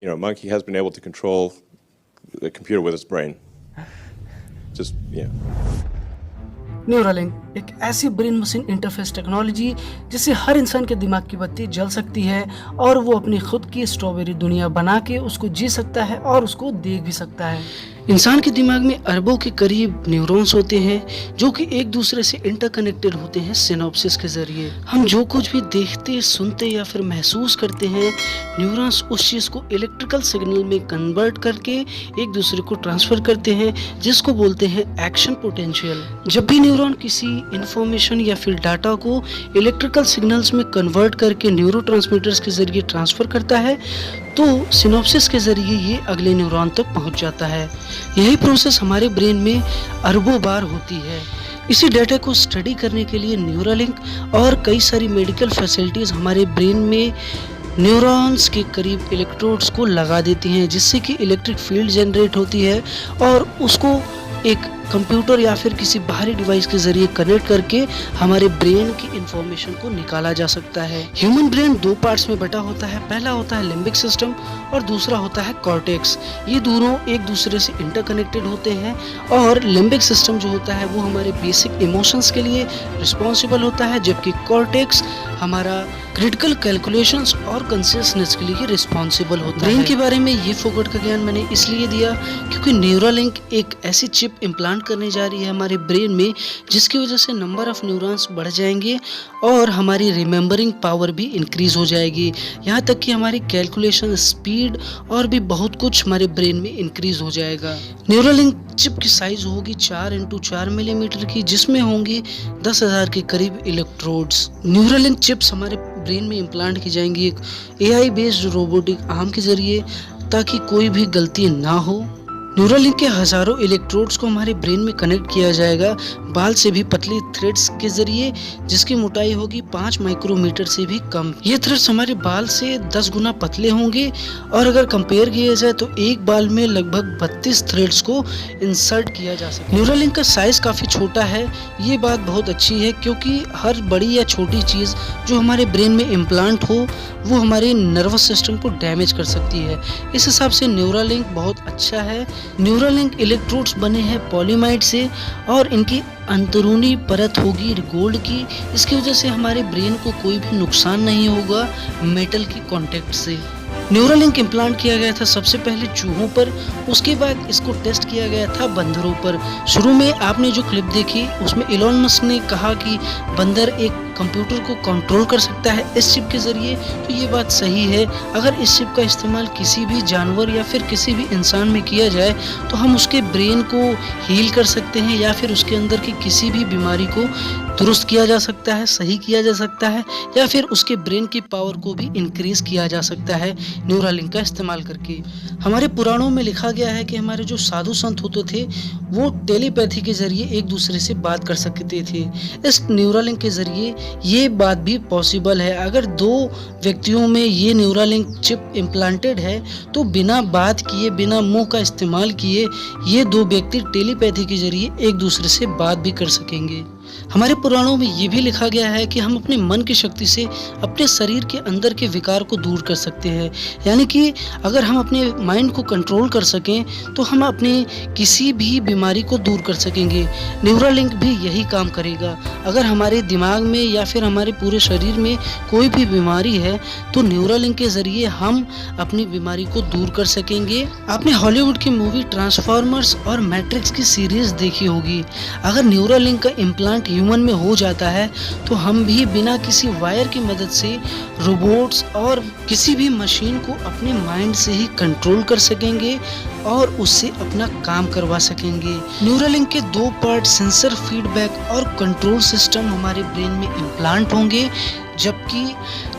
a monkey has been able to control the computer with its brain. Just, Neuralink एक ऐसी brain machine interface technology जिससे हर इंसान के दिमाग की बत्ती जल सकती है और वो अपनी खुद की स्ट्रॉबेरी दुनिया बना के उसको जी सकता है और उसको देख भी सकता है। इंसान के दिमाग में अरबों के करीब न्यूरॉन्स होते हैं जो कि एक दूसरे से इंटरकनेक्टेड होते हैं सिनॉप्सिस के जरिए। हम जो कुछ भी देखते, सुनते या फिर महसूस करते हैं, न्यूरॉन्स उस चीज को इलेक्ट्रिकल सिग्नल में कन्वर्ट करके एक दूसरे को ट्रांसफर करते हैं, जिसको बोलते हैं एक्शन पोटेंशियल। जब भी न्यूरॉन किसी इंफॉर्मेशन या फिर डाटा को इलेक्ट्रिकल सिग्नल्स में कन्वर्ट करके न्यूरोट्रांसमीटर्स के जरिए ट्रांसफर करता है तो सिनॉप्सिस के जरिए ये अगले न्यूरॉन तक पहुंच जाता है। यही प्रोसेस हमारे ब्रेन में अरबों बार होती है। इसी डेटा को स्टडी करने के लिए न्यूरालिंक और कई सारी मेडिकल फैसिलिटीज हमारे ब्रेन में न्यूरॉन्स के करीब इलेक्ट्रोड्स को लगा देती हैं, जिससे कि इलेक्ट्रिक फील्ड जनरेट होती है और उसको एक कंप्यूटर या फिर किसी बाहरी डिवाइस के जरिए कनेक्ट करके हमारे ब्रेन की इंफॉर्मेशन को निकाला जा सकता है। ह्यूमन ब्रेन दो पार्ट्स में बटा होता है। पहला होता है लिम्बिक सिस्टम और दूसरा होता है कॉर्टेक्स। ये दोनों एक दूसरे से इंटरकनेक्टेड होते हैं और लिम्बिक सिस्टम जो होता है वो हमारे बेसिक इमोशंस के लिए रिस्पॉन्सिबल होता है, जबकि कॉर्टेक्स हमारा क्रिटिकल कैलकुलेशंस और कंसियसनेस के लिए रिस्पॉन्सिबल होता है। ब्रेन के बारे में ये फोकट का ज्ञान मैंने इसलिए दिया क्योंकि न्यूरालिंक एक ऐसी चिप इम्प्लांट करने जा रही है हमारे ब्रेन में जिसकी वजह से नंबर ऑफ न्यूरॉन्स बढ़ जाएंगे और हमारी रिमेम्बरिंग पावर भी इंक्रीज हो जाएगी। यहाँ तक कि हमारी कैलकुलेशन स्पीड और भी बहुत कुछ हमारे ब्रेन में इंक्रीज हो जाएगा। न्यूरालिंक चिप की साइज होगी 4x4 मिलीमीटर की, जिसमें होंगी 10,000 के करीब इलेक्ट्रोड्स। न्यूरालिंक चिप्स हमारे ब्रेन में इम्प्लांट की जाएंगी एक AI बेस्ड रोबोटिक आर्म के जरिए, ताकि कोई भी गलती ना हो। न्यूरालिंक के हजारों इलेक्ट्रोड्स को हमारे ब्रेन में कनेक्ट किया जाएगा बाल से भी पतली थ्रेड्स के जरिए, जिसकी मोटाई होगी 5 माइक्रोमीटर से भी कम। ये थ्रेड्स हमारे बाल से 10 गुना पतले होंगे और अगर कंपेयर किया जाए तो एक बाल में लगभग 32 थ्रेड्स को इंसर्ट किया जा सकता है। न्यूरालिंक का साइज काफी छोटा है। ये बात बहुत अच्छी है क्योंकि हर बड़ी या छोटी चीज जो हमारे ब्रेन में इम्प्लांट हो वो हमारे नर्वस सिस्टम को डैमेज कर सकती है। इस हिसाब से न्यूरालिंक बहुत अच्छा है। न्यूरालिंक इलेक्ट्रोड्स बने हैं पॉलीमाइड से और इनकी अंदरूनी परत होगी गोल्ड की। इसकी वजह से हमारे ब्रेन को कोई भी नुकसान नहीं होगा मेटल की कांटेक्ट से। न्यूरालिंक इम्प्लांट किया गया था सबसे पहले चूहों पर, उसके बाद इसको टेस्ट किया गया था बंदरों पर। शुरू में आपने जो क्लिप देखी उसमें इलॉन मस्क ने कहा कि बंदर एक कंप्यूटर को कंट्रोल कर सकता है इस चिप के जरिए, तो ये बात सही है। अगर इस चिप का इस्तेमाल किसी भी जानवर या फिर किसी भी इंसान में किया जाए तो हम उसके ब्रेन को हील कर सकते हैं या फिर उसके अंदर की किसी भी बीमारी को दुरुस्त किया जा सकता है, सही किया जा सकता है या फिर उसके ब्रेन की पावर को भी इंक्रीज किया जा सकता है न्यूरालिंक का इस्तेमाल करके। हमारे पुराणों में लिखा गया है कि हमारे जो साधु संत होते थे वो टेलीपैथी के जरिए एक दूसरे से बात कर सकते थे। इस न्यूरालिंक के जरिए ये बात भी पॉसिबल है। अगर दो व्यक्तियों में ये न्यूरालिंक चिप इम्प्लांटेड है तो बिना बात किए, बिना मुंह का इस्तेमाल किए ये दो व्यक्ति टेलीपैथी के जरिए एक दूसरे से बात भी कर सकेंगे। हमारे पुराणों में ये भी लिखा गया है कि हम अपने मन की शक्ति से अपने शरीर के अंदर के विकार को दूर कर सकते हैं। यानी कि अगर हम अपने माइंड को कंट्रोल कर सकें तो हम अपने किसी भी बीमारी को दूर कर सकेंगे। न्यूरालिंक भी यही काम करेगा। अगर हमारे दिमाग में या फिर हमारे पूरे शरीर में कोई भी बीमारी है तो न्यूरालिंक के जरिए हम अपनी बीमारी को दूर कर सकेंगे। आपने हॉलीवुड की मूवी ट्रांसफॉर्मर्स और मैट्रिक्स की सीरीज देखी होगी। अगर न्यूरालिंक का इम्प्लांट ह्यूमन में हो जाता है तो हम भी बिना किसी वायर की मदद से रोबोट्स और किसी भी मशीन को अपने माइंड से ही कंट्रोल कर सकेंगे और उससे अपना काम करवा सकेंगे। न्यूरालिंक के दो पार्ट सेंसर, फीडबैक और कंट्रोल सिस्टम हमारे ब्रेन में इम्प्लांट होंगे, जबकि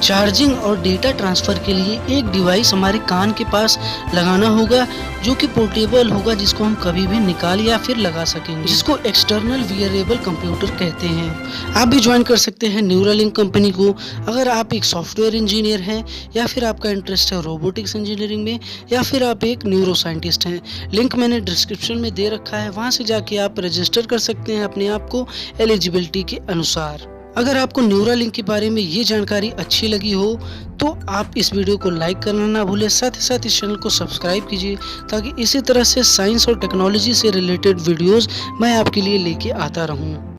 चार्जिंग और डेटा ट्रांसफर के लिए एक डिवाइस हमारे कान के पास लगाना होगा जो कि पोर्टेबल होगा, जिसको हम कभी भी निकाल या फिर लगा सकेंगे, जिसको एक्सटर्नल वियरेबल कंप्यूटर कहते हैं। आप भी ज्वाइन कर सकते हैं न्यूरालिंक कंपनी को अगर आप एक सॉफ्टवेयर इंजीनियर हैं या फिर आपका इंटरेस्ट है रोबोटिक्स इंजीनियरिंग में या फिर आप एक न्यूरो साइंटिस्ट हैं। लिंक मैंने डिस्क्रिप्शन में दे रखा है, वहाँ से जाके आप रजिस्टर कर सकते हैं अपने आप को एलिजिबिलिटी के अनुसार। अगर आपको न्यूरालिंक के बारे में ये जानकारी अच्छी लगी हो तो आप इस वीडियो को लाइक करना ना भूलें, साथ ही साथ इस चैनल को सब्सक्राइब कीजिए ताकि इसी तरह से साइंस और टेक्नोलॉजी से रिलेटेड वीडियोस मैं आपके लिए लेके आता रहूं।